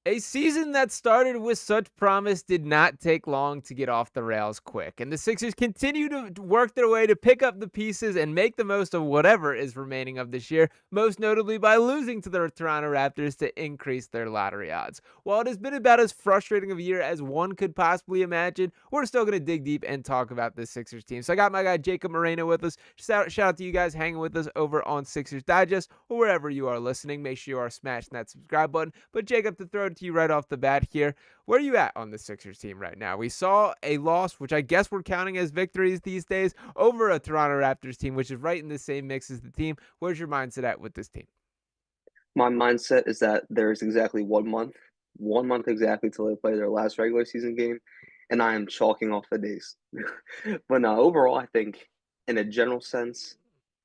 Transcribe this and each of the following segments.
A season that started with such promise did not take long to get off the rails quick, and the Sixers continue to work their way to pick up the pieces and make the most of whatever is remaining of this year, most notably by losing to the Toronto Raptors to increase their lottery odds. While it has been about as frustrating of a year as one could possibly imagine, we're still going to dig deep and talk about this Sixers team. So I got my guy Jacob Moreno with us. Shout out to you guys hanging with us over on Sixers Digest or wherever you are listening. Make sure you are smashing that subscribe button. But Jacob, to throw it to you right off the bat here, where are you at on the Sixers team right now? We saw a loss, which I guess we're counting as victories these days, over a Toronto Raptors team, which is right in the same mix as the team. Where's your mindset at with this team? My mindset is that there's exactly 1 month exactly till they play their last regular season game, and I am chalking off the days. But no, overall, I think in a general sense,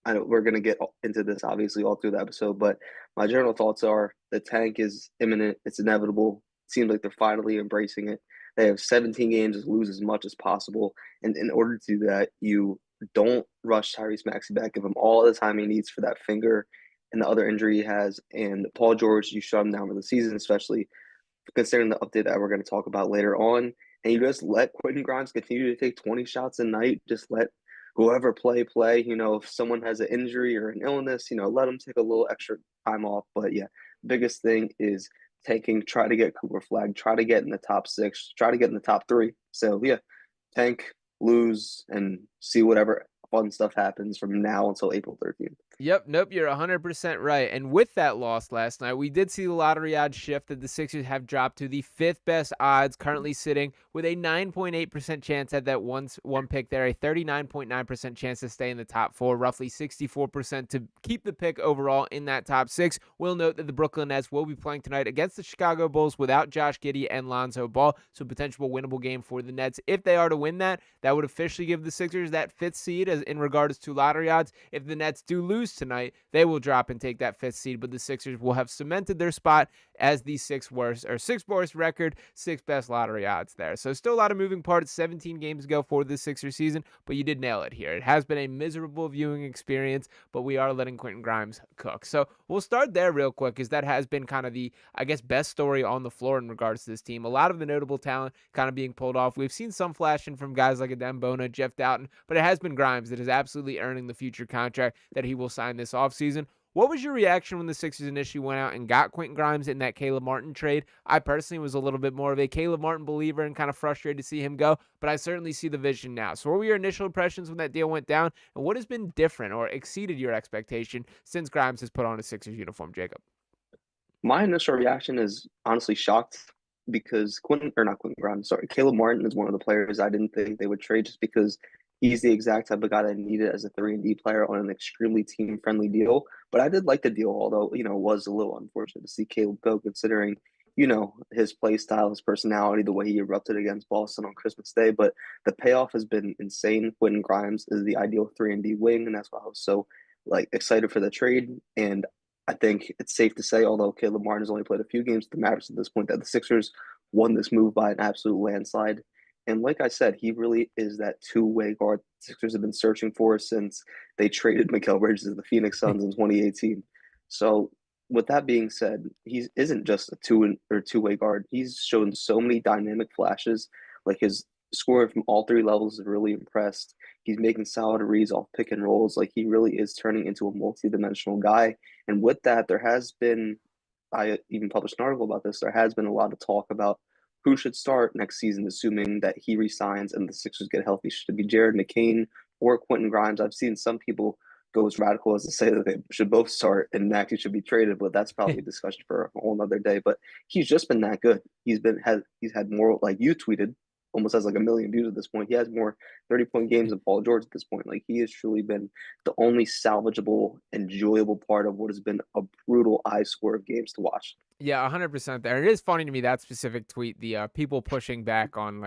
I know we're gonna get into this obviously all through the episode, but my general thoughts are the tank is imminent. It's inevitable. Seems like they're finally embracing it. They have 17 games to lose as much as possible, and in order to do that, you don't rush Tyrese Maxey back. Give him all the time he needs for that finger and the other injury he has. And Paul George, you shut him down for the season, especially considering the update that we're going to talk about later on. And you just let Quinton Grimes continue to take 20 shots a night. Just let whoever play. If someone has an injury or an illness, let them take a little extra time off. But yeah, biggest thing is try to get Cooper Flag, try to get in the top six, try to get in the top three. So yeah, tank, lose, and see whatever fun stuff happens from now until April 13th. Yep, nope, you're 100% right. And with that loss last night, we did see the lottery odds shift that the Sixers have dropped to the fifth best odds, currently sitting with a 9.8% chance at that one pick there, a 39.9% chance to stay in the top four, roughly 64% to keep the pick overall in that top six. We'll note that the Brooklyn Nets will be playing tonight against the Chicago Bulls without Josh Giddey and Lonzo Ball, so potential winnable game for the Nets. If they are to win that, that would officially give the Sixers that fifth seed as in regards to lottery odds. If the Nets do lose tonight, they will drop and take that fifth seed, but the Sixers will have cemented their spot as the sixth worst record, sixth best lottery odds there. So still a lot of moving parts, 17 games ago for the Sixers season, but you did nail it here. It has been a miserable viewing experience, but we are letting Quinton Grimes cook. So we'll start there real quick, because that has been kind of the, I guess, best story on the floor in regards to this team. A lot of the notable talent kind of being pulled off. We've seen some flashing from guys like Adem Bona, Jeff Doughton, but it has been Grimes that is absolutely earning the future contract that he will sign this offseason. What was your reaction when the Sixers initially went out and got Quentin Grimes in that Caleb Martin trade? I personally was a little bit more of a Caleb Martin believer and kind of frustrated to see him go, but I certainly see the vision now. So what were your initial impressions when that deal went down, and what has been different or exceeded your expectation since Grimes has put on a Sixers uniform, Jacob? My initial reaction is honestly shocked because not Quentin Grimes, sorry, Caleb Martin is one of the players I didn't think they would trade just because he's the exact type of guy that needed as a 3-and-D player on an extremely team-friendly deal. But I did like the deal, although, it was a little unfortunate to see Caleb go considering, his play style, his personality, the way he erupted against Boston on Christmas Day. But the payoff has been insane. Quentin Grimes is the ideal 3-and-D wing, and that's why I was so excited for the trade. And I think it's safe to say, although Caleb Martin has only played a few games with the Mavericks at this point, that the Sixers won this move by an absolute landslide. And like I said, he really is that two-way guard the Sixers have been searching for since they traded Mikal Bridges to the Phoenix Suns in 2018. So with that being said, he isn't just a two-way guard. He's shown so many dynamic flashes. Like his scoring from all three levels is really impressed. He's making solid reads off pick and rolls. Like he really is turning into a multi-dimensional guy. And with that, I even published an article about this. There has been a lot of talk about who should start next season, assuming that he resigns and the Sixers get healthy. Should it be Jared McCain or Quentin Grimes? I've seen some people go as radical as to say that they should both start and Maxey should be traded, but that's probably a discussion for a whole other day. But he's just been that good. He's had more, like you tweeted, almost has like a million views at this point. He has more 30-point games than Paul George at this point. Like he has truly been the only salvageable, enjoyable part of what has been a brutal eye score of games to watch. Yeah, 100% there. It is funny to me, that specific tweet, the people pushing back on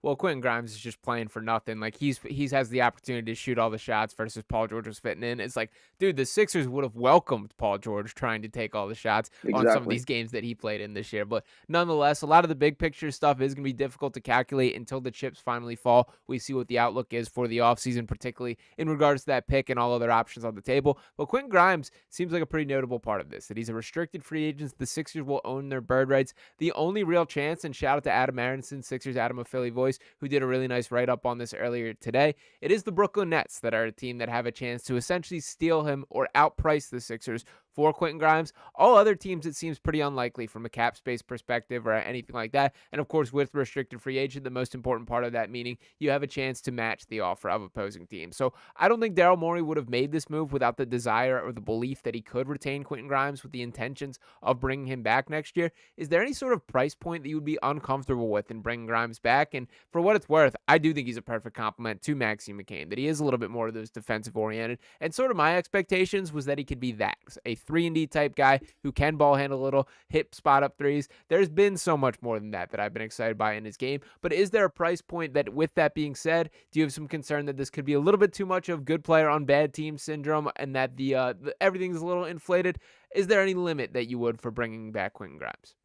well, Quentin Grimes is just playing for nothing. Like he's has the opportunity to shoot all the shots versus Paul George was fitting in. It's like, dude, the Sixers would have welcomed Paul George trying to take all the shots on some of Exactly. these games that he played in this year. But nonetheless, a lot of the big picture stuff is going to be difficult to calculate until the chips finally fall. We see what the outlook is for the offseason, particularly in regards to that pick and all other options on the table. But Quentin Grimes seems like a pretty notable part of this, that he's a restricted free agent. The Sixers will own their bird rights. The only real chance, and shout out to Adam Aronson, Sixers Adam of Philly Voice, who did a really nice write-up on this earlier today. It is the Brooklyn Nets that are a team that have a chance to essentially steal him or outprice the Sixers for Quinton Grimes. All other teams, it seems pretty unlikely from a cap space perspective or anything like that. And of course, with restricted free agent, the most important part of that meaning you have a chance to match the offer of opposing teams. So I don't think Daryl Morey would have made this move without the desire or the belief that he could retain Quinton Grimes with the intentions of bringing him back next year. Is there any sort of price point that you would be uncomfortable with in bringing Grimes back? And for what it's worth, I do think he's a perfect complement to Maxey McCain, that he is a little bit more of those defensive oriented. And sort of my expectations was that he could be that, a 3-and-D type guy who can ball handle a little, hit spot up threes. There's been so much more than that I've been excited by in his game. But is there a price point that, with that being said, do you have some concern that this could be a little bit too much of good player on bad team syndrome and that the everything's a little inflated? Is there any limit that you would for bringing back Quinton Grimes?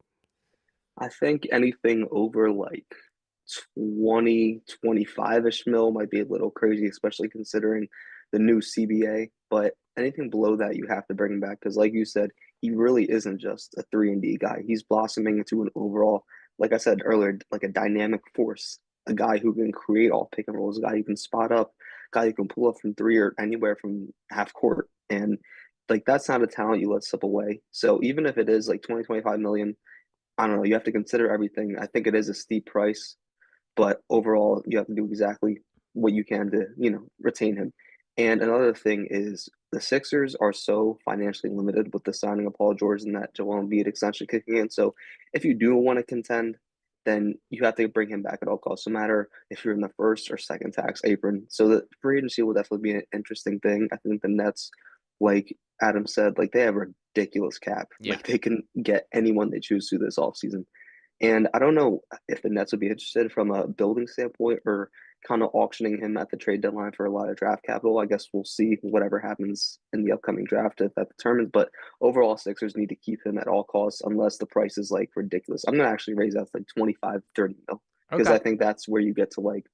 I think anything over like 20, 25-ish mil might be a little crazy, especially considering the new CBA. But anything below that, you have to bring him back because, like you said, he really isn't just a 3-and-D guy. He's blossoming into an overall, like I said earlier, like a dynamic force, a guy who can create all pick and rolls, a guy who can spot up, a guy who can pull up from three or anywhere from half court. And like that's not a talent you let slip away. So even if it is like 20, 25 million, I don't know, you have to consider everything. I think it is a steep price, but overall, you have to do exactly what you can to, retain him. And another thing is the Sixers are so financially limited with the signing of Paul George and that Joel Embiid extension kicking in. So if you do want to contend, then you have to bring him back at all costs, no matter if you're in the first or second tax apron. So the free agency will definitely be an interesting thing. I think the Nets, like Adam said, like they have a ridiculous cap. Yeah. Like they can get anyone they choose to this offseason. And I don't know if the Nets would be interested from a building standpoint or kind of auctioning him at the trade deadline for a lot of draft capital. I guess we'll see whatever happens in the upcoming draft if that determines. But overall, Sixers need to keep him at all costs unless the price is like ridiculous. I'm going to actually raise that to like 25, 30 mil because Okay. I think that's where you get to like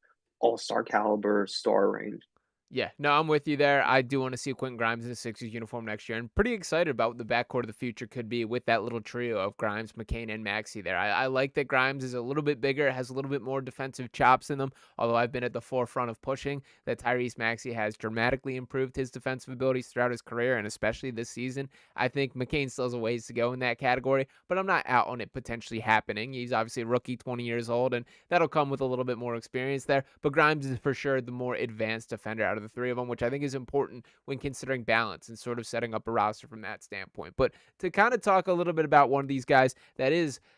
all-star caliber star range. Yeah, no, I'm with you there. I do want to see Quinton Grimes in a Sixers uniform next year, and pretty excited about what the backcourt of the future could be with that little trio of Grimes, McCain, and Maxey there. I like that Grimes is a little bit bigger, has a little bit more defensive chops in them, although I've been at the forefront of pushing that Tyrese Maxey has dramatically improved his defensive abilities throughout his career, and especially this season. I think McCain still has a ways to go in that category, but I'm not out on it potentially happening. He's obviously a rookie, 20 years old, and that'll come with a little bit more experience there, but Grimes is for sure the more advanced defender out of the three of them, which I think is important when considering balance and sort of setting up a roster from that standpoint. But to kind of talk a little bit about one of these guys that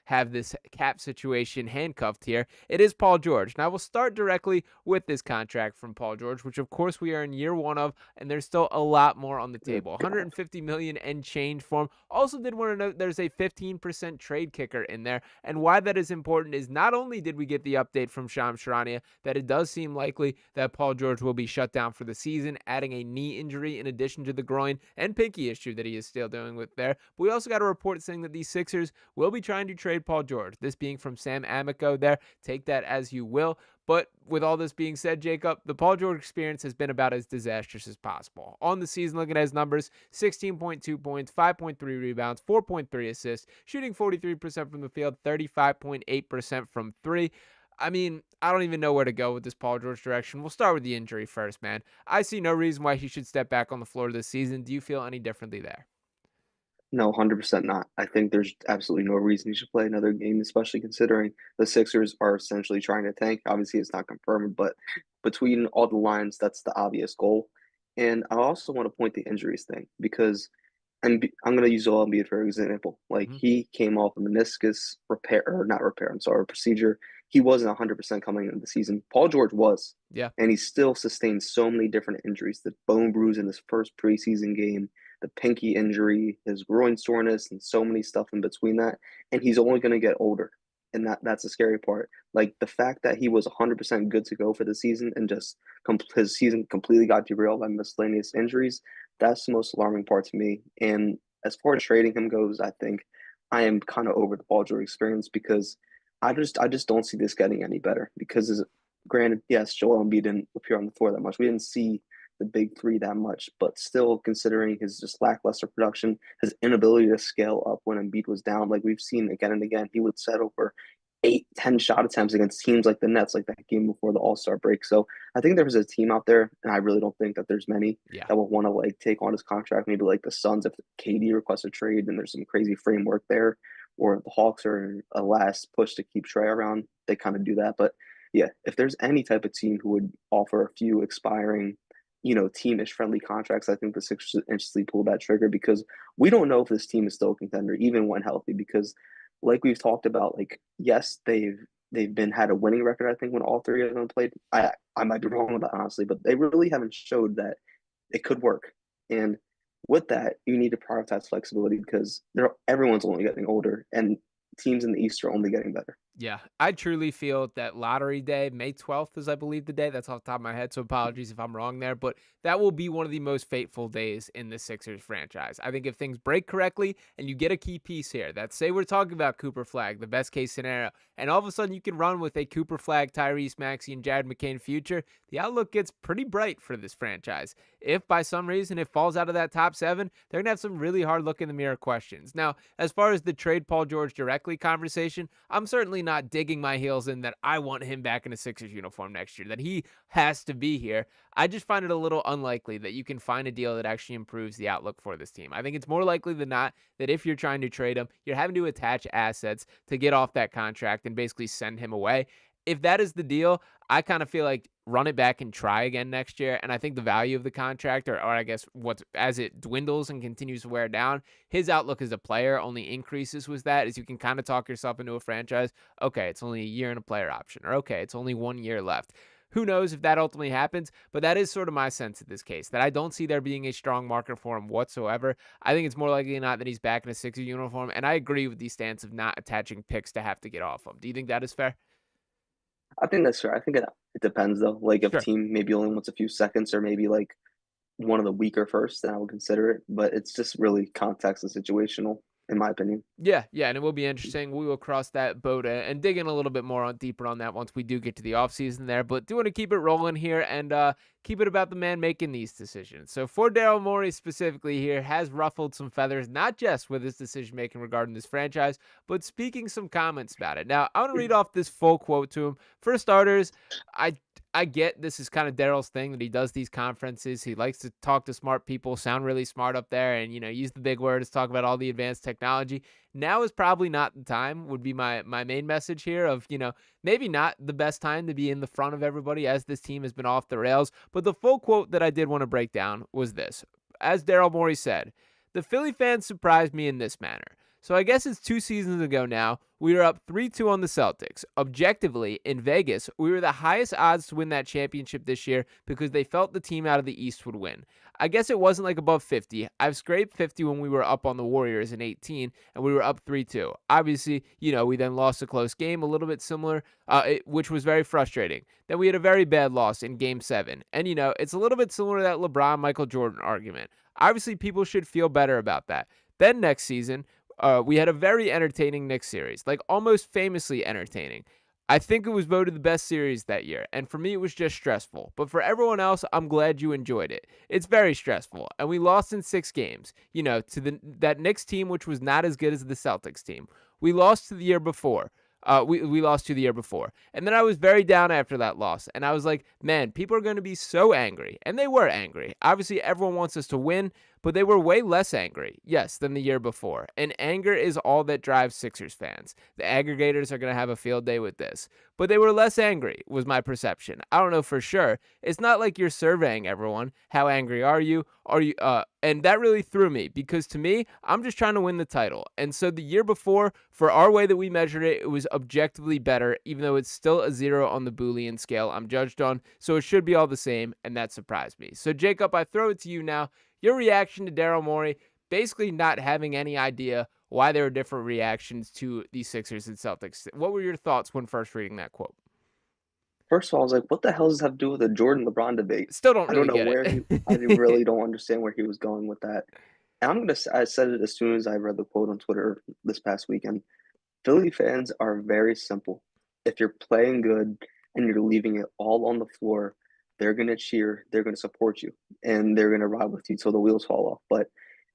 have this cap situation handcuffed here, it is Paul George. Now we'll start directly with this contract from Paul George, which of course we are in year one of, and there's still a lot more on the table. 150 million and change for him. Also did want to note there's a 15% trade kicker in there, and why that is important is not only did we get the update from Shams Charania that it does seem likely that Paul George will be shut down for the season, adding a knee injury in addition to the groin and pinky issue that he is still dealing with there. But we also got a report saying that the Sixers will be trying to trade Paul George. This being from Sam Amico there. Take that as you will. But with all this being said, Jacob, the Paul George experience has been about as disastrous as possible. On the season, looking at his numbers, 16.2 points, 5.3 rebounds, 4.3 assists, shooting 43% from the field, 35.8% from three. I mean, I don't even know where to go with this Paul George direction. We'll start with the injury first, man. I see no reason why he should step back on the floor this season. Do you feel any differently there? No, 100% not. I think there's absolutely no reason he should play another game, especially considering the Sixers are essentially trying to tank. Obviously, it's not confirmed, but between all the lines, that's the obvious goal. And I also want to point the injuries thing because I'm going to use Joel Embiid for example. Like Mm-hmm. he came off a meniscus repair, or not repair, I'm sorry, procedure. He wasn't 100% coming into the season. Paul George was, Yeah. and he still sustained so many different injuries. The bone bruise in his first preseason game, the pinky injury, his groin soreness, and so many stuff in between that. And he's only going to get older. And that's the scary part. Like the fact that he was 100% good to go for the season and just his season completely got derailed by miscellaneous injuries, that's the most alarming part to me. And as far as trading him goes, I think I am kind of over the Paul George experience because I just don't see this getting any better. Because granted, yes, Joel Embiid didn't appear on the floor that much. We didn't see the big three that much, but still considering his just lackluster production, his inability to scale up when Embiid was down, like we've seen again and again, he would settle for 8, 10 shot attempts against teams like the Nets, like that game before the All-Star break. So I think there's a team out there, and I really don't think that there's many Yeah. that will want to like take on his contract. Maybe like the Suns if KD requests a trade and there's some crazy framework there, or the Hawks are in a last push to keep Trey around, they kind of do that. But yeah, if there's any type of team who would offer a few expiring, teamish friendly contracts, I think the Sixers should instantly pull that trigger because we don't know if this team is still a contender, even when healthy. Because, like we've talked about, like yes, they've been had a winning record. I think when all three of them played, I might be wrong with that honestly, but they really haven't showed that it could work. And with that, you need to prioritize flexibility because everyone's only getting older, and teams in the East are only getting better. Yeah, I truly feel that lottery day, May 12th is, I believe, the day. That's off the top of my head, so apologies if I'm wrong there. But that will be one of the most fateful days in the Sixers franchise. I think if things break correctly and you get a key piece here, that say we're talking about Cooper Flag, the best case scenario, and all of a sudden you can run with a Cooper Flag, Tyrese Maxey, and Jared McCain future, the outlook gets pretty bright for this franchise. If by some reason it falls out of that top 7, they're going to have some really hard look in the mirror questions. Now, as far as the trade Paul George directly conversation, I'm certainly not digging my heels in that I want him back in a Sixers uniform next year, that he has to be here. I just find it a little unlikely that you can find a deal that actually improves the outlook for this team. I think it's more likely than not that if you're trying to trade him, you're having to attach assets to get off that contract and basically send him away. If that is the deal, I kind of feel like run it back and try again next year. And I think the value of the contract, or I guess as it dwindles and continues to wear down, his outlook as a player only increases with that, as you can kind of talk yourself into a franchise. Okay, it's only a year and a player option, or okay, it's only 1 year left. Who knows if that ultimately happens, but that is sort of my sense in this case, that I don't see there being a strong market for him whatsoever. I think it's more likely than not that he's back in a Sixers uniform, and I agree with the stance of not attaching picks to have to get off him. Do you think that is fair? I think that's fair. I think it depends though. Like if Sure. team maybe only wants a few seconds or maybe like one of the weaker first, then I would consider it. But it's just really context and situational, in my opinion. Yeah, and it will be interesting. We will cross that boat and dig in a little bit more deeper on that once we do get to the offseason there. But do want to keep it rolling here and keep it about the man making these decisions. So for Daryl Morey specifically here, has ruffled some feathers, not just with his decision making regarding this franchise, but speaking some comments about it. Now, I want to read off this full quote to him. For starters, I get this is kind of Daryl's thing that he does these conferences. He likes to talk to smart people, sound really smart up there, and use the big words, talk about all the advanced technology. Now is probably not the time, would be my main message here of, maybe not the best time to be in the front of everybody as this team has been off the rails. But the full quote that I did want to break down was this. As Daryl Morey said, the Philly fans surprised me in this manner. So I guess it's 2 seasons ago now. We were up 3-2 on the Celtics. Objectively, in Vegas, we were the highest odds to win that championship this year because they felt the team out of the East would win. I guess it wasn't like above 50. I've scraped 50 when we were up on the Warriors in 18, and we were up 3-2. Obviously, we then lost a close game, a little bit similar, which was very frustrating. Then we had a very bad loss in Game 7. And, it's a little bit similar to that LeBron-Michael Jordan argument. Obviously, people should feel better about that. Then next season, we had a very entertaining Knicks series, like almost famously entertaining. I think it was voted the best series that year, and for me it was just stressful. But for everyone else, I'm glad you enjoyed it. It's very stressful, and we lost in 6 games, to that Knicks team, which was not as good as the Celtics team. We lost to the year before. We lost to the year before. And then I was very down after that loss. And I was like, man, people are going to be so angry. And they were angry. Obviously, everyone wants us to win, but they were way less angry, yes, than the year before. And anger is all that drives Sixers fans. The aggregators are going to have a field day with this. But they were less angry, was my perception. I don't know for sure. It's not like you're surveying everyone. How angry are you? And that really threw me because to me, I'm just trying to win the title. And so the year before, for our way that we measured it, it was objectively better, even though it's still a 0 on the Boolean scale I'm judged on. So it should be all the same, and that surprised me. So Jacob, I throw it to you now. Your reaction to Daryl Morey basically not having any idea why there were different reactions to the Sixers and Celtics. What were your thoughts when first reading that quote? First of all, I was like, what the hell does this have to do with the Jordan LeBron debate? Still don't I don't really know get where I it. really don't understand where he was going with that. And I said it as soon as I read the quote on Twitter this past weekend. Philly fans are very simple. If you're playing good and you're leaving it all on the floor, they're going to cheer, they're going to support you, and they're going to ride with you till the wheels fall off. But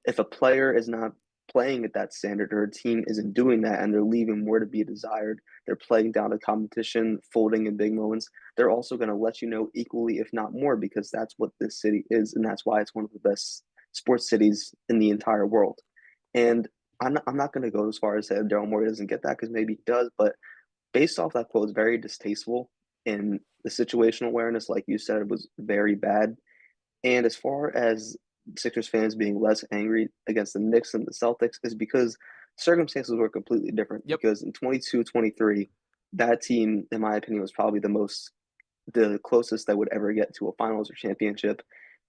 if a player is not playing at that standard or a team isn't doing that and they're leaving more to be desired, they're playing down the competition, folding in big moments, they're also going to let you know equally, if not more, because that's what this city is. And that's why it's one of the best sports cities in the entire world. And I'm not going to go as far as say Daryl Morey doesn't get that because maybe he does, but based off that quote, it's very distasteful. And the situational awareness, like you said, was very bad. And as far as Sixers fans being less angry against the Knicks and the Celtics, is because circumstances were completely different. Yep. Because in 22-23, that team, in my opinion, was probably the closest that would ever get to a finals or championship.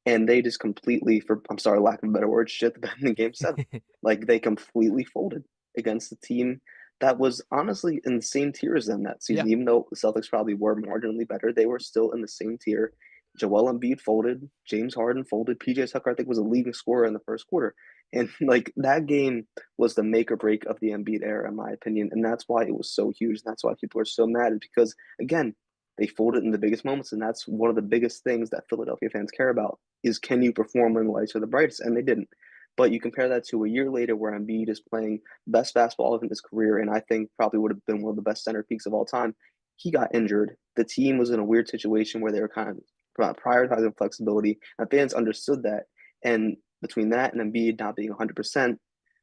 And they just completely, for I'm sorry, lack of a better word, shit the bed in game seven. Like they completely folded against the team that was honestly in the same tier as them that Yeah. season. Even though the Celtics probably were marginally better, they were still in the same tier. Joel Embiid folded, James Harden folded, PJ Tucker I think was a leading scorer in the first quarter, and like that game was the make or break of the Embiid era, in my opinion, and that's why it was so huge. And that's why people are so mad, is because again they folded in the biggest moments, and that's one of the biggest things that Philadelphia fans care about is can you perform when the lights are the brightest, and they didn't. But you compare that to a year later where Embiid is playing best basketball of his career, and I think probably would have been one of the best center peaks of all time. He got injured. The team was in a weird situation where they were kind of prioritizing flexibility, and fans understood that. And between that and Embiid not being 100%,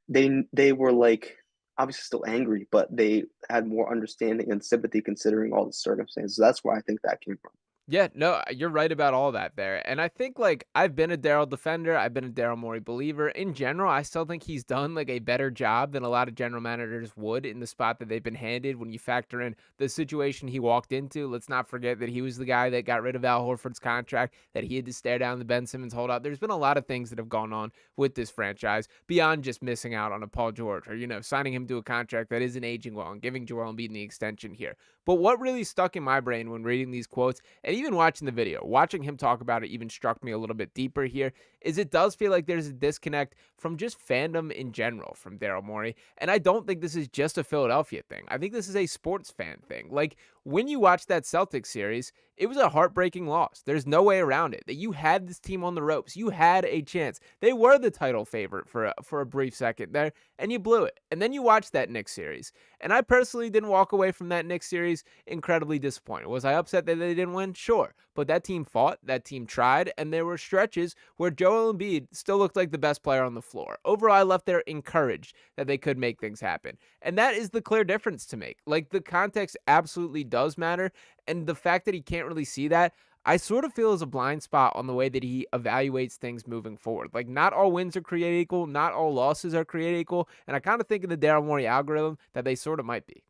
they were like obviously still angry, but they had more understanding and sympathy considering all the circumstances. That's where I think that came from. Yeah, no, you're right about all that there. And I think like I've been a Daryl defender, I've been a Daryl Morey believer. In general, I still think he's done like a better job than a lot of general managers would in the spot that they've been handed when you factor in the situation he walked into. Let's not forget that he was the guy that got rid of Al Horford's contract, that he had to stare down the Ben Simmons holdout. There's been a lot of things that have gone on with this franchise beyond just missing out on a Paul George or, signing him to a contract that isn't aging well and giving Joel Embiid the extension here. But what really stuck in my brain when reading these quotes and even watching the video, watching him talk about it even struck me a little bit deeper here, is it does feel like there's a disconnect from just fandom in general from Daryl Morey. And I don't think this is just a Philadelphia thing. I think this is a sports fan thing. Like when you watch that Celtics series, it was a heartbreaking loss. There's no way around it. That you had this team on the ropes. You had a chance. They were the title favorite for a brief second there, and you blew it. And then you watch that Knicks series. And I personally didn't walk away from that Knicks series incredibly disappointed. Was I upset that they didn't win? Sure. But that team fought, that team tried, and there were stretches where Joel Embiid still looked like the best player on the floor. Overall, I left there encouraged that they could make things happen. And that is the clear difference to make. Like the context absolutely does matter. And the fact that he can't really see that, I sort of feel is a blind spot on the way that he evaluates things moving forward. Like, not all wins are created equal, not all losses are created equal, and I kind of think in the Daryl Morey algorithm that they sort of might be.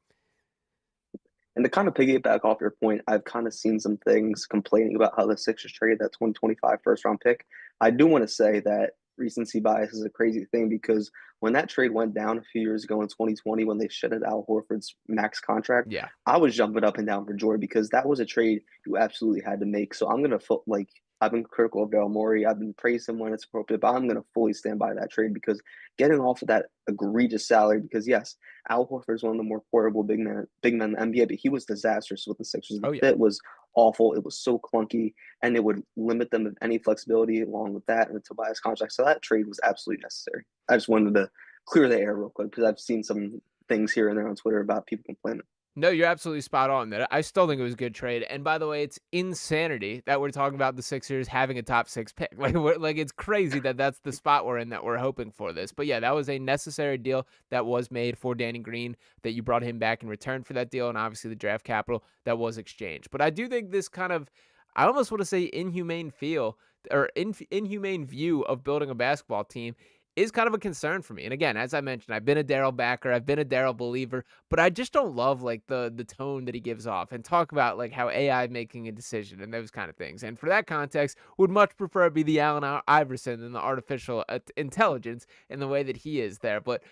And to kind of piggyback off your point, I've kind of seen some things complaining about how the Sixers traded that 2025 first round pick. I do want to say that recency bias is a crazy thing because when that trade went down a few years ago in 2020, when they shuttered Al Horford's max contract, Yeah. I was jumping up and down for joy because that was a trade you absolutely had to make. So I'm gonna like I've been critical of Daryl Morey. I've been praising him when it's appropriate, but I'm gonna fully stand by that trade because getting off of that egregious salary, because yes, Al Horford is one of the more portable big men in the NBA, but he was disastrous with the Sixers. The Oh, yeah. fit was awful. It was so clunky, and it would limit them of any flexibility along with that and the Tobias contract. So that trade was absolutely necessary. I just wanted to clear the air real quick because I've seen some things here and there on Twitter about people complaining. No, you're absolutely spot on there. I still think it was a good trade. And by the way, it's insanity that we're talking about the Sixers having a top 6 pick. Like it's crazy that that's the spot we're in that we're hoping for this. But yeah, that was a necessary deal that was made for Danny Green, that you brought him back in return for that deal, and obviously the draft capital that was exchanged. But I do think this kind of, I almost want to say inhumane feel or inhumane view of building a basketball team is kind of a concern for me. And again, as I mentioned, I've been a Daryl backer, I've been a Daryl believer, but I just don't love like the tone that he gives off and talk about like how AI making a decision and those kind of things. And for that context, would much prefer it be the Allen Iverson than the artificial intelligence in the way that he is there. But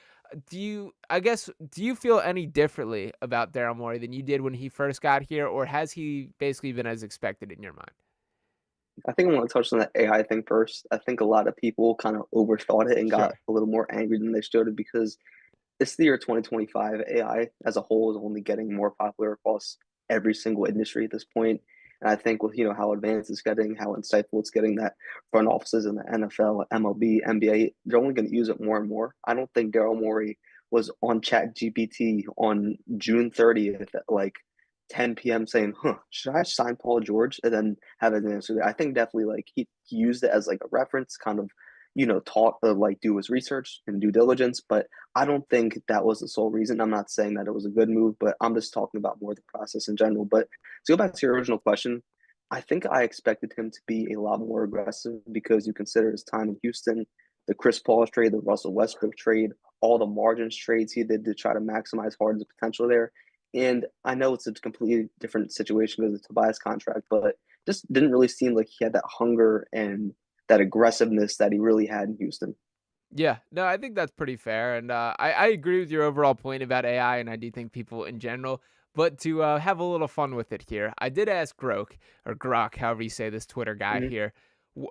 do you feel any differently about Daryl Morey than you did when he first got here, or has he basically been as expected in your mind? I think I want to touch on the AI thing first. I think a lot of people kind of overthought it and got Sure. a little more angry than they should because it's the year 2025. AI as a whole is only getting more popular across every single industry at this point. And I think with how advanced it's getting, how insightful it's getting, that front offices in the NFL, MLB, NBA, they're only going to use it more and more. I don't think Daryl Morey was on Chat GPT on June 30th at like 10 p.m. saying, should I sign Paul George? And then have an answer there. I think definitely like he used it as like a reference, kind of, taught to like do his research and due diligence. But I don't think that was the sole reason. I'm not saying that it was a good move, but I'm just talking about more the process in general. But to go back to your original question, I think I expected him to be a lot more aggressive because you consider his time in Houston, the Chris Paul trade, the Russell Westbrook trade, all the margins trades he did to try to maximize Harden's potential there. And I know it's a completely different situation because of the Tobias contract, but just didn't really seem like he had that hunger and that aggressiveness that he really had in Houston. Yeah, no, I think that's pretty fair, and I agree with your overall point about AI, and I do think people in general. But to have a little fun with it here, I did ask Grok or Grok, however you say this Twitter guy Mm-hmm. here.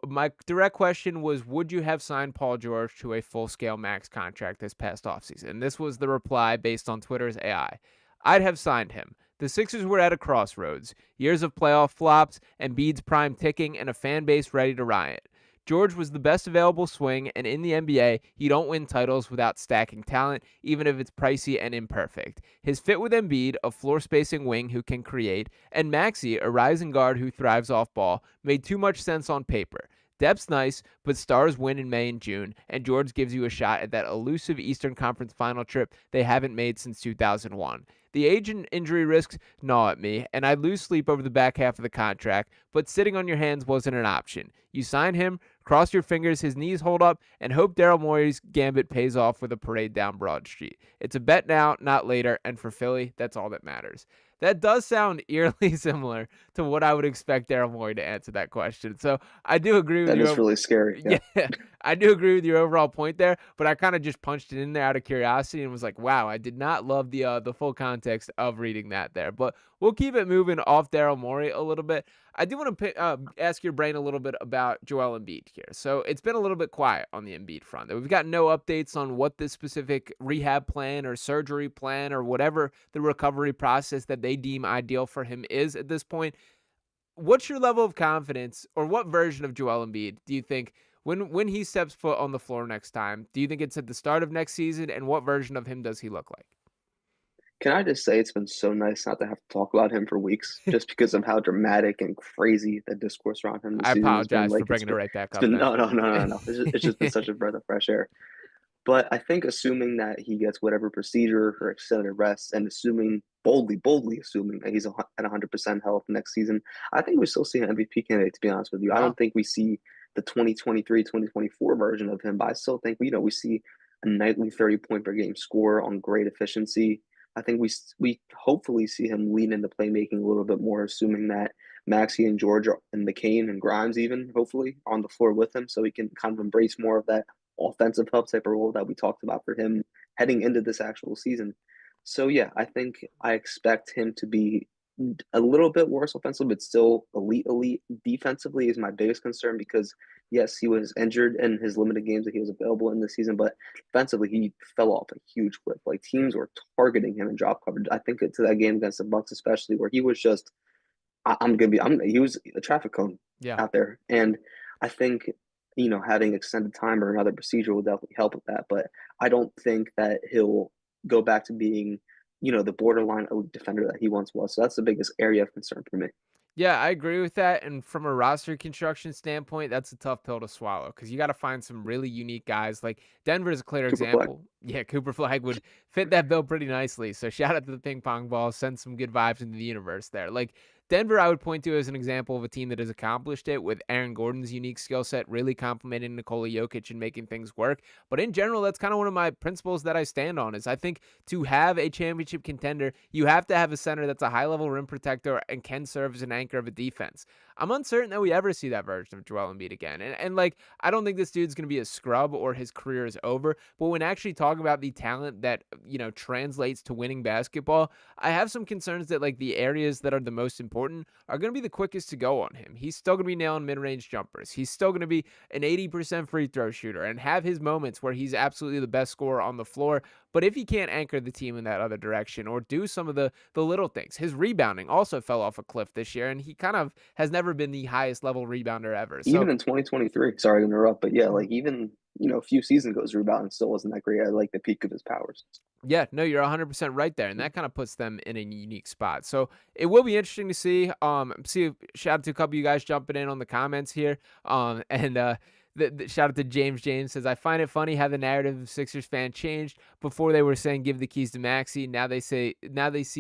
My direct question was, would you have signed Paul George to a full-scale max contract this past offseason? And this was the reply based on Twitter's AI. I'd have signed him. The Sixers were at a crossroads, years of playoff flops, Embiid's prime ticking, and a fan base ready to riot. George was the best available swing, and in the NBA, you don't win titles without stacking talent, even if it's pricey and imperfect. His fit with Embiid, a floor-spacing wing who can create, and Maxey, a rising guard who thrives off ball, made too much sense on paper. Depth's nice, but stars win in May and June, and George gives you a shot at that elusive Eastern Conference final trip they haven't made since 2001. The age and injury risks gnaw at me, and I'd lose sleep over the back half of the contract, but sitting on your hands wasn't an option. You sign him, cross your fingers his knees hold up, and hope Daryl Morey's gambit pays off with a parade down Broad Street. It's a bet now, not later, and for Philly, that's all that matters. That does sound eerily similar to what I would expect Daryl Morey to answer that question. So I do agree with That is you. really scary. Yeah. Yeah, I do agree with your overall point there, but I kind of just punched it in there out of curiosity and was like, "Wow, I did not love the full context of reading that there." But we'll keep it moving off Daryl Morey a little bit. I do want to ask your brain a little bit about Joel Embiid here. So it's been a little bit quiet on the Embiid front. We've got no updates on what the specific rehab plan or surgery plan or whatever the recovery process that they deem ideal for him is at this point. What's your level of confidence, or what version of Joel Embiid do you think when he steps foot on the floor next time? Do you think it's at the start of next season, and what version of him does he look like? Can I just say it's been so nice not to have to talk about him for weeks just because of how dramatic and crazy the discourse around him this I season has been. apologize for Like bringing it right back it's up been then. no. It's just been such a breath of fresh air. But I think assuming that he gets whatever procedure or extended rest, and assuming boldly assuming that he's at 100% health next season, I think we still see an MVP candidate. To be honest with you, I Wow. don't think we see the 2023, 2024 version of him, but I still think we see a nightly 30-point per game score on great efficiency. I think we hopefully see him lean into playmaking a little bit more, assuming that Maxey and George and McCain and Grimes even hopefully on the floor with him, so he can kind of embrace more of that offensive hub type of role that we talked about for him heading into this actual season. So yeah, I think I expect him to be a little bit worse offensively, but still elite defensively is my biggest concern because yes, he was injured in his limited games that he was available in this season, but defensively he fell off a huge cliff. Like teams were targeting him in drop coverage. I think to that game against the Bucks especially, where he was just he was a traffic cone Yeah. out there. And I think, having extended time or another procedure will definitely help with that. But I don't think that he'll go back to being, the borderline elite defender that he once was. So that's the biggest area of concern for me. Yeah, I agree with that. And from a roster construction standpoint, that's a tough pill to swallow because you got to find some really unique guys. Like Denver is a clear Cooper Flag. example. Yeah, Cooper Flag would fit that bill pretty nicely. So shout out to the ping pong ball. Send some good vibes into the universe there. Like Denver, I would point to as an example of a team that has accomplished it with Aaron Gordon's unique skill set, really complementing Nikola Jokic and making things work. But in general, that's kind of one of my principles that I stand on is I think to have a championship contender, you have to have a center that's a high-level rim protector and can serve as an anchor of a defense. I'm uncertain that we ever see that version of Joel Embiid again. And like, I don't think this dude's going to be a scrub or his career is over. But when actually talking about the talent that, translates to winning basketball, I have some concerns that like the areas that are the most important are going to be the quickest to go on him. He's still going to be nailing mid-range jumpers. He's still going to be an 80% free throw shooter and have his moments where he's absolutely the best scorer on the floor. But if he can't anchor the team in that other direction or do some of the little things, his rebounding also fell off a cliff this year, and he kind of has never been the highest level rebounder ever. Even So in 2023, sorry to interrupt, but yeah, like even a few seasons ago, his rebounding still wasn't that great at like the peak of his powers. yeah, no, you're 100% right there, and that kind of puts them in a unique spot. So it will be interesting to see. Shout out to a couple of you guys jumping in on the comments here. And shout out to James says, I find it funny how the narrative of Sixers fan changed. Before they were saying give the keys to Maxey, now they see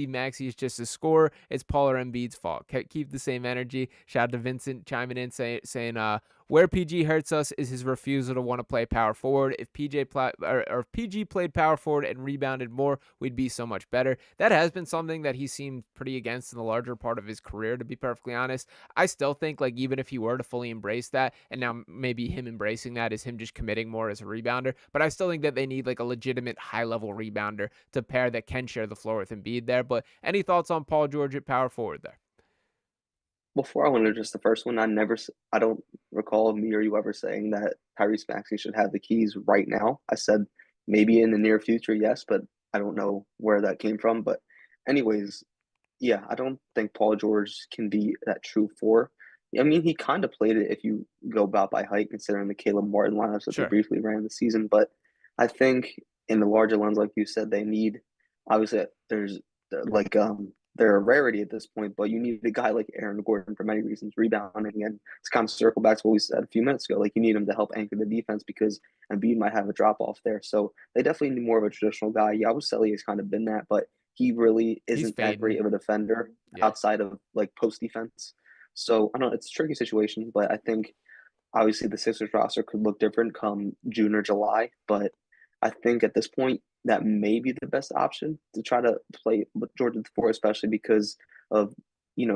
Maxey is just a scorer. It's Paul or Embiid's fault. Keep the same energy. Shout out to Vincent chiming in saying where PG hurts us is his refusal to want to play power forward. If if PG played power forward and rebounded more, we'd be so much better. That has been something that he seemed pretty against in the larger part of his career, to be perfectly honest. I still think, like, even if he were to fully embrace that, and now maybe him embracing that is him just committing more as a rebounder, but I still think that they need like a legitimate high-level rebounder to pair that can share the floor with Embiid there. But any thoughts on Paul George at power forward there? Before I went to just the first one, I don't recall me or you ever saying that Tyrese Maxey should have the keys right now. I said maybe in the near future, yes, but I don't know where that came from. But anyways, yeah, I don't think Paul George can be that true four. I mean, he kind of played it if you go about by height, considering the Caleb Martin lineups that they Sure. briefly ran the season. But I think in the larger lens, like you said, they need obviously there's like they're a rarity at this point, but you need a guy like Aaron Gordon for many reasons, rebounding, and it's kind of circle back to what we said a few minutes ago. Like you need him to help anchor the defense because Embiid might have a drop off there. So they definitely need more of a traditional guy. Yabusele has kind of been that, but he really He's isn't that fading. great of a defender Yeah. outside of like post defense. So I don't know, it's a tricky situation, but I think obviously the Sixers roster could look different come June or July, but I think at this point that may be the best option to try to play with Jordan four, especially because of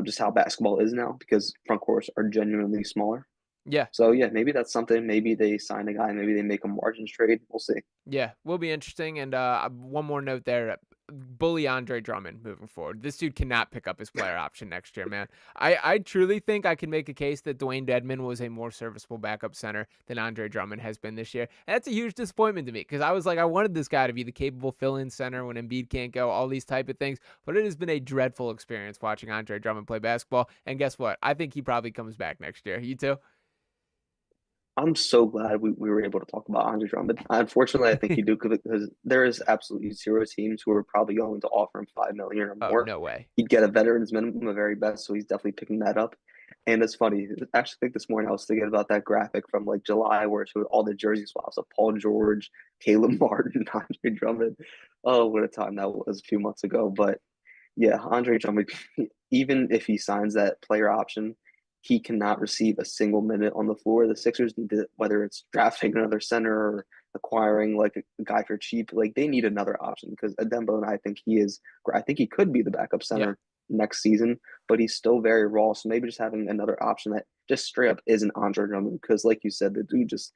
just how basketball is now, because front courts are genuinely smaller. Yeah. So yeah, maybe that's something. Maybe they sign a guy. Maybe they make a margins trade. We'll see. Yeah, will be interesting. And one more note there: bully Andre Drummond moving forward. This dude cannot pick up his player option next year, man. I truly think I can make a case that Dwayne Dedmon was a more serviceable backup center than Andre Drummond has been this year. And that's a huge disappointment to me because I was like, I wanted this guy to be the capable fill-in center when Embiid can't go, all these type of things. But it has been a dreadful experience watching Andre Drummond play basketball. And guess what? I think he probably comes back next year. You too? I'm so glad we were able to talk about Andre Drummond. Unfortunately, I think you do because there is absolutely zero teams who are probably going to offer him 5 million or Oh, more. no way. He'd get a veteran's minimum, the very best, so he's definitely picking that up. And it's funny. I actually think this morning I was thinking about that graphic from like July where it showed all the jersey swaps of Paul George, Caleb Martin, Andre Drummond. Oh, what a time that was a few months ago. But yeah, Andre Drummond, even if he signs that player option, he cannot receive a single minute on the floor. The Sixers need to, whether it's drafting another center or acquiring like a guy for cheap, like they need another option because Adembo and I think he could be the backup Yeah. center next season, but he's still very raw. So maybe just having another option that just straight up isn't Andre Drummond because, like you said, the dude just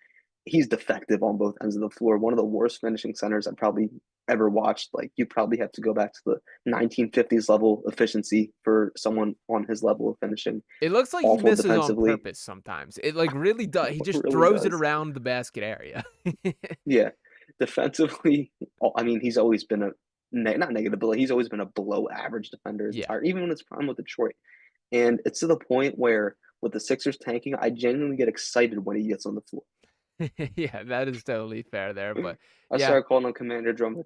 he's defective on both ends of the floor. One of the worst finishing centers I probably ever watched. Like you probably have to go back to the 1950s level efficiency for someone on his level of finishing. It looks like he Awful misses on defensively, purpose sometimes. It like really does. He just really throws it does. around the basket area. Yeah, defensively, I mean, he's always been not negative, but like, he's always been a below average defender his Yeah. entire, even when it's prime with Detroit. And it's to the point where with the Sixers tanking, I genuinely get excited when he gets on the floor. Yeah, that is totally fair there. But I yeah, started calling him Commander Drummond.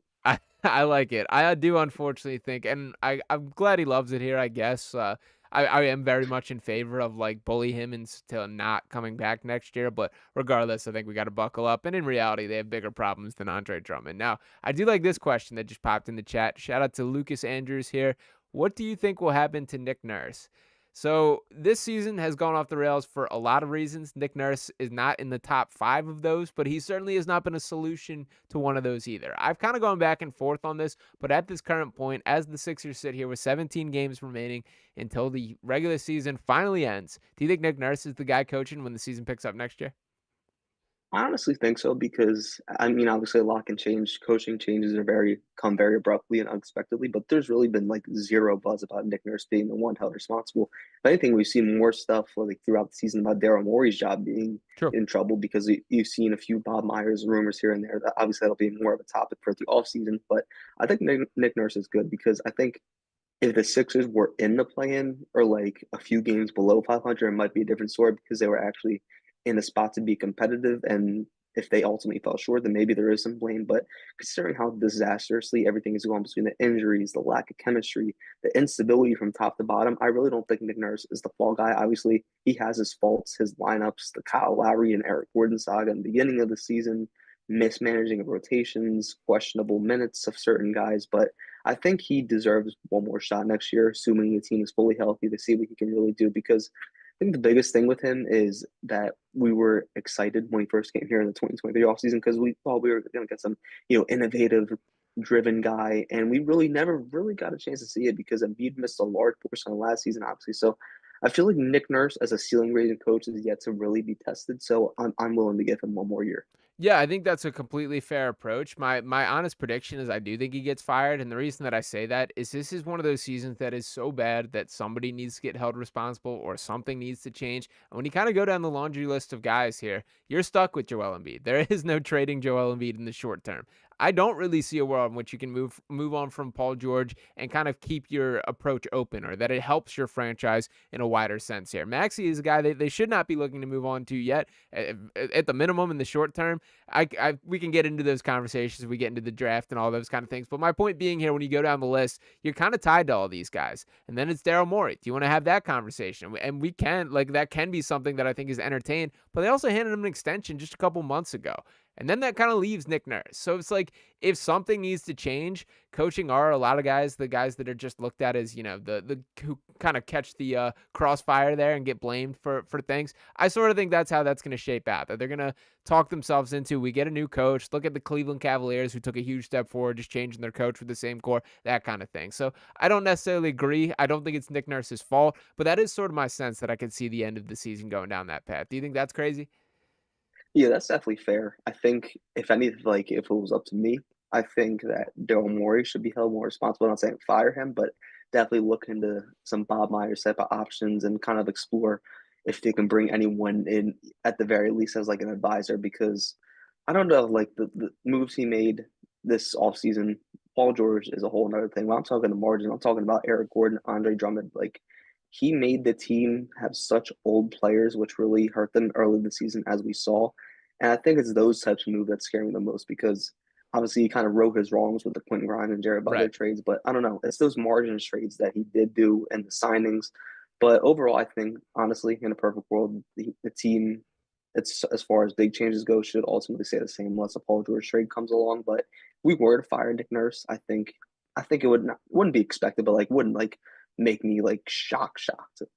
I like it. I do unfortunately think, and I'm glad he loves it here. I guess I am very much in favor of like bully him until not coming back next year. But regardless, I think we got to buckle up. And in reality, they have bigger problems than Andre Drummond. Now, I do like this question that just popped in the chat. Shout out to Lucas Andrews here. What do you think will happen to Nick Nurse? So this season has gone off the rails for a lot of reasons. Nick Nurse is not in the top 5 of those, but he certainly has not been a solution to one of those either. I've kind of gone back and forth on this, but at this current point, as the Sixers sit here with 17 games remaining until the regular season finally ends, do you think Nick Nurse is the guy coaching when the season picks up next year? I honestly think so because I mean, obviously a lot can change. Coaching changes are very abruptly and unexpectedly, but there's really been like zero buzz about Nick Nurse being the one held responsible. If anything, we've seen more stuff like throughout the season about Daryl Morey's job being True. in trouble because you've seen a few Bob Myers rumors here and there. That obviously that'll be more of a topic for the offseason. But I think Nick Nurse is good because I think if the Sixers were in the play-in or like a few games below 500, it might be a different story because they were actually in a spot to be competitive. And if they ultimately fell short, then maybe there is some blame. But considering how disastrously everything is going between the injuries, the lack of chemistry, the instability from top to bottom, I really don't think Nick Nurse is the fall guy. Obviously, he has his faults, his lineups, the Kyle Lowry and Eric Gordon saga in the beginning of the season, mismanaging of rotations, questionable minutes of certain guys, but I think he deserves one more shot next year, assuming the team is fully healthy to see what he can really do. Because I think the biggest thing with him is that we were excited when he first came here in the 2023 offseason because we thought we were going to get some, innovative, driven guy, and we really never really got a chance to see it because Embiid missed a large portion of last season, obviously. So I feel like Nick Nurse as a ceiling rating coach is yet to really be tested. So I'm willing to give him one more year. Yeah, I think that's a completely fair approach. My honest prediction is I do think he gets fired, and the reason that I say that is this is one of those seasons that is so bad that somebody needs to get held responsible or something needs to change. And when you kind of go down the laundry list of guys here, you're stuck with Joel Embiid. There is no trading Joel Embiid in the short term. I don't really see a world in which you can move on from Paul George and kind of keep your approach open, or that it helps your franchise in a wider sense here. Maxey is a guy that they should not be looking to move on to yet. At the minimum in the short term, we can get into those conversations. We get into the draft and all those kind of things. But my point being here, when you go down the list, you're kind of tied to all these guys. And then it's Daryl Morey. Do you want to have that conversation? And we can, like, that can be something that I think is entertained. But they also handed him an extension just a couple months ago. And then that kind of leaves Nick Nurse. So it's like, if something needs to change, coaching are a lot of guys, the guys that are just looked at as, the who kind of catch the crossfire there and get blamed for things. I sort of think that's how that's going to shape out. That they're going to talk themselves into, we get a new coach. Look at the Cleveland Cavaliers, who took a huge step forward, just changing their coach with the same core, that kind of thing. So I don't necessarily agree. I don't think it's Nick Nurse's fault, but that is sort of my sense that I could see the end of the season going down that path. Do you think that's crazy? Yeah, that's definitely fair. I think if anything, like if it was up to me, I think that Daryl Morey should be held more responsible. I'm not saying fire him, but definitely look into some Bob Myers type of options and kind of explore if they can bring anyone in at the very least as like an advisor. Because I don't know, like the moves he made this offseason, Paul George is a whole another thing. When I'm talking the margin, I'm talking about Eric Gordon, Andre Drummond. Like he made the team have such old players, which really hurt them early in the season, as we saw. And I think it's those types of moves that scare me the most because obviously he kind of wrote his wrongs with the Quinton Grimes and Jared Butler Right. trades, but I don't know. It's those margin trades that he did do and the signings. But overall, I think honestly, in a perfect world, the team, it's as far as big changes go, should ultimately stay the same unless a Paul George trade comes along. But if we were to fire Nick Nurse, I think it wouldn't be expected, but like wouldn't like make me like shocked.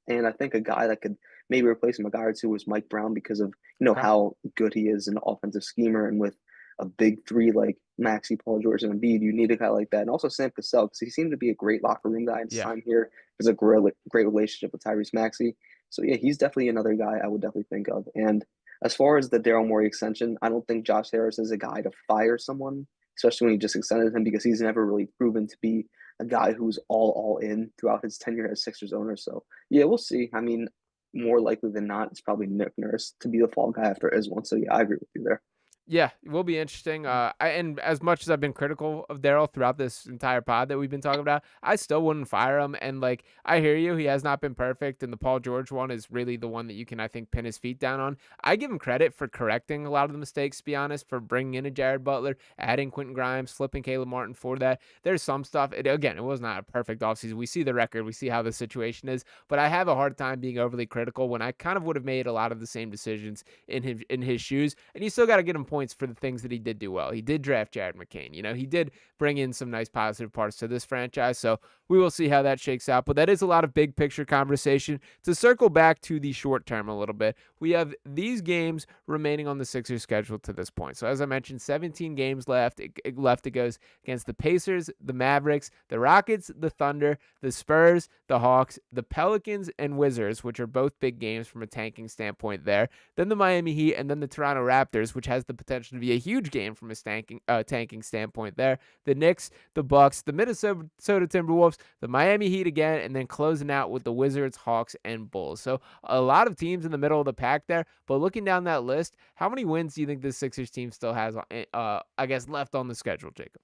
And I think a guy that could maybe replace him a guy or two was Mike Brown because of Okay. how good he is in an offensive schemer and with a big three like Maxey, Paul George, and Embiid, you need a guy like that. And also Sam Cassell, because he seemed to be a great locker room guy in his Yeah. time here. There's a great relationship with Tyrese Maxey. So yeah, he's definitely another guy I would definitely think of. And as far as the Daryl Morey extension, I don't think Josh Harris is a guy to fire someone, especially when he just extended him because he's never really proven to be a guy who's all in throughout his tenure as Sixers owner. So yeah, we'll see. I mean, more likely than not, it's probably Nick Nurse to be the fall guy after Iswan. So yeah, I agree with you there. Yeah, it will be interesting. And as much as I've been critical of Daryl throughout this entire pod that we've been talking about, I still wouldn't fire him. And like, I hear you, he has not been perfect, and the Paul George one is really the one that you can, I think, pin his feet down on. I give him credit for correcting a lot of the mistakes. To be honest, for bringing in a Jared Butler, adding Quentin Grimes, flipping Caleb Martin for that. There's some stuff. Again, it was not a perfect offseason. We see the record, we see how the situation is, but I have a hard time being overly critical when I kind of would have made a lot of the same decisions in his shoes. And you still got to get him points points for the things that he did do well. He did draft Jared McCain. He did bring in some nice positive parts to this franchise. So we will see how that shakes out. But that is a lot of big picture conversation. To circle back to the short term a little bit, we have these games remaining on the Sixers schedule to this point. So as I mentioned, 17 games left. It goes against the Pacers, the Mavericks, the Rockets, the Thunder, the Spurs, the Hawks, the Pelicans, and Wizards, which are both big games from a tanking standpoint there. Then the Miami Heat, and then the Toronto Raptors, which has the potential to be a huge game from a tanking standpoint there. The Knicks, the Bucks, the Minnesota Timberwolves, the Miami Heat again, and then closing out with the Wizards, Hawks, and Bulls. So a lot of teams in the middle of the pack there. But looking down that list, how many wins do you think this Sixers team still has, left on the schedule, Jacob?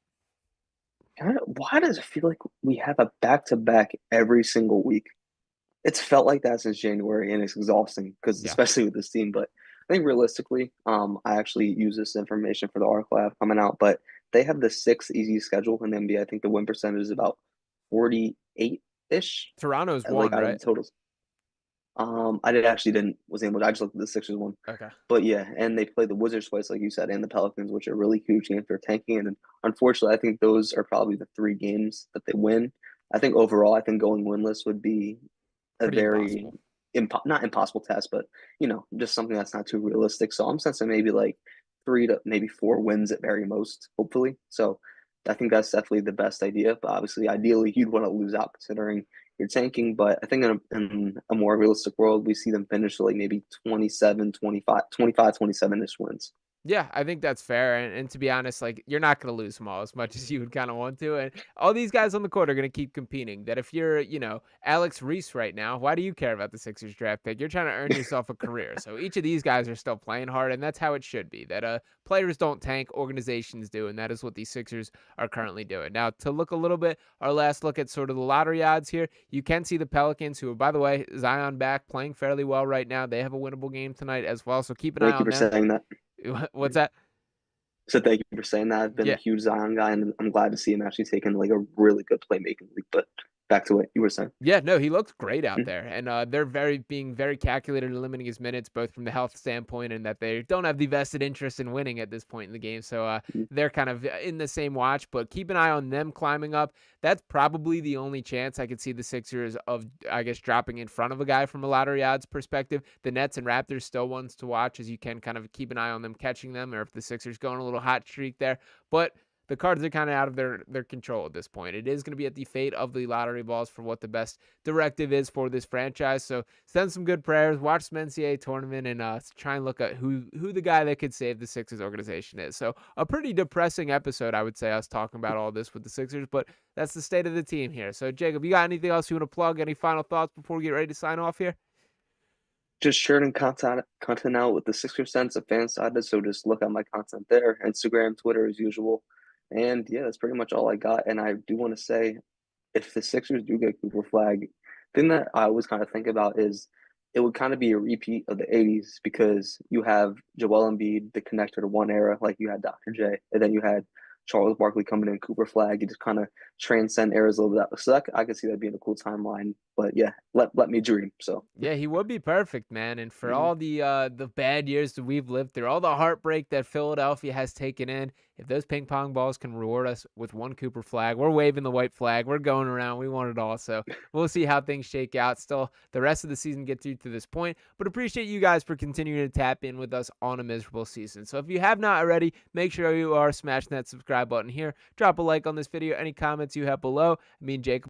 Why does it feel like we have a back-to-back every single week? It's felt like that since January, and it's exhausting because especially with this team. But I think realistically, I actually use this information for the article I have coming out, but they have the sixth easiest schedule in the NBA. I think the win percentage is about 48-ish. Toronto's one, right? Totals. I was able to, I just looked at the Sixers one. Okay. But yeah, and they play the Wizards twice, like you said, and the Pelicans, which are really huge games for tanking. And unfortunately, I think those are probably the three games that they win. I think overall, I think going winless would be a very not impossible task, but just something that's not too realistic. So I'm sensing maybe like 3 to maybe 4 wins at very most, hopefully. So I think that's definitely the best idea. But obviously, ideally, you'd want to lose out considering you're tanking. But I think in a more realistic world, we see them finish like maybe 27, 25, 27-ish wins. Yeah, I think that's fair. And to be honest, like, you're not going to lose them all as much as you would kind of want to. And all these guys on the court are going to keep competing. That if you're, Alex Reese right now, why do you care about the Sixers draft pick? You're trying to earn yourself a career. So each of these guys are still playing hard, and that's how it should be. That players don't tank, organizations do, and that is what these Sixers are currently doing. Now, to look a little bit, our last look at sort of the lottery odds here, you can see the Pelicans, who are, by the way, Zion back, playing fairly well right now. They have a winnable game tonight as well, so keep an eye on them. Thank you for saying that. What's that? So thank you for saying that. I've been a huge Zion guy, and I'm glad to see him actually taking like a really good playmaking league. But back to what you were saying. Yeah, no, he looked great out there, and they're being very calculated in limiting his minutes, both from the health standpoint and that they don't have the vested interest in winning at this point in the game. So they're kind of in the same watch, but keep an eye on them climbing up. That's probably the only chance I could see the Sixers of, dropping in front of a guy from a lottery odds perspective. The Nets and Raptors still ones to watch, as you can kind of keep an eye on them catching them, or if the Sixers go on a little hot streak there. But the cards are kind of out of their control at this point. It is going to be at the fate of the lottery balls for what the best directive is for this franchise. So send some good prayers, watch some NCAA tournament, and try and look at who the guy that could save the Sixers organization is. So a pretty depressing episode, I would say, us talking about all this with the Sixers, but that's the state of the team here. So Jacob, you got anything else you want to plug? Any final thoughts before we get ready to sign off here? Just sharing content out with the Sixers Sense of FanSided. So just look at my content there, Instagram, Twitter as usual. And yeah, that's pretty much all I got. And I do want to say, if the Sixers do get Cooper Flag, thing that I always kind of think about is it would kind of be a repeat of the 80s because you have Joel Embiid, the connector to one era, like you had Dr. J, and then you had Charles Barkley coming in, Cooper Flag. You just kind of transcend eras a little bit. So I could see that being a cool timeline. But yeah, let me dream. So yeah, he would be perfect, man. And for all the bad years that we've lived through, all the heartbreak that Philadelphia has taken in, if those ping pong balls can reward us with one Cooper Flag, we're waving the white flag. We're going around. We want it all. So we'll see how things shake out. Still, the rest of the season gets you to this point. But appreciate you guys for continuing to tap in with us on a miserable season. So if you have not already, make sure you are smashing that subscribe button here. Drop a like on this video. Any comments you have below. Me and Jacob